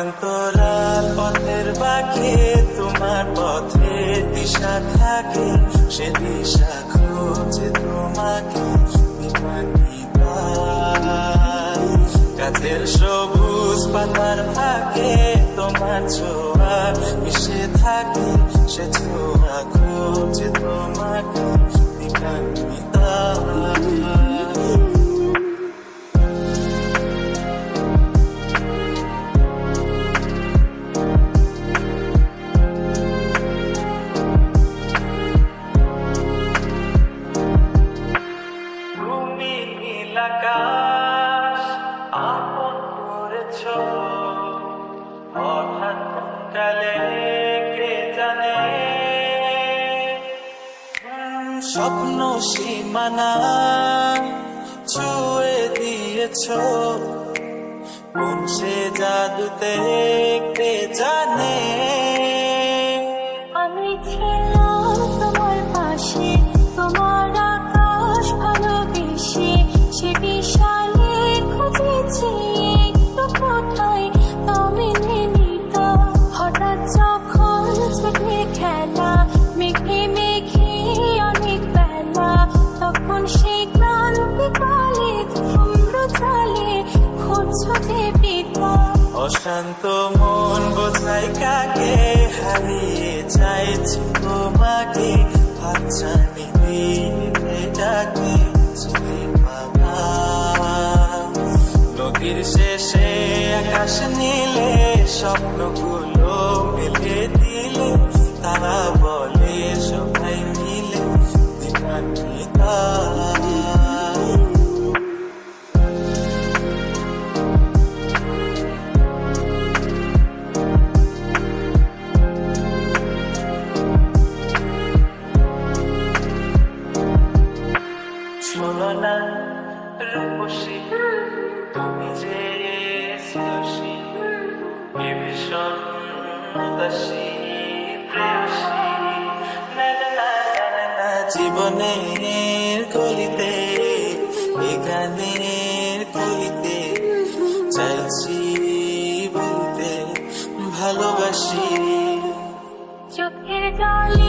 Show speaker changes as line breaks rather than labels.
সমান্তরাল পথের বাঁকে তোমার পথে দিশা থাকে, সে দিশা খুঁজে তোমাকে গাছের সবুজ পাতার ফাঁকে তোমার ছোঁয়া মিশে থাকে, সে ছোঁয়া খুঁজে তোমাকে আকাশ আপন করেছ হঠাৎ কালে কে জানে, স্বপ্ন সীমানা ছুঁয়ে দিয়েছ কোন সে জাদুতে কে জানে।
আমি ছিলাম তোমার পাশে, তোমার আকাশ ভালোবেসে, সে বিশালে খুঁজেছি একটু কোথায় তুমি নিত। হঠাৎ যখন চোখে খেলা মেঘে মেঘে অনেক বেলা, তখন সেই ক্রান্তি কালে চন্দ্র চালে খুঁজছো যে পিতা।
অশান্ত মন বোঝাই কাকে হারিয়ে চাইছি তোমাকে, হাতছানি দিয়ে ডাকে নদীর শেষে আকাশ নীলে স্বপ্নগুলো মেলে দিলে, তারা বলে সবাই মিলে দিবান্বিতা। শোনো না রূপসী, তুমি যে শ্রেয়সী, এ ভীষণ উদাসী প্রেয়সী, জীবনের কলিতে এ গানের কলিতে চাইছি বলতে ভালোবাসি।
চোখের জলে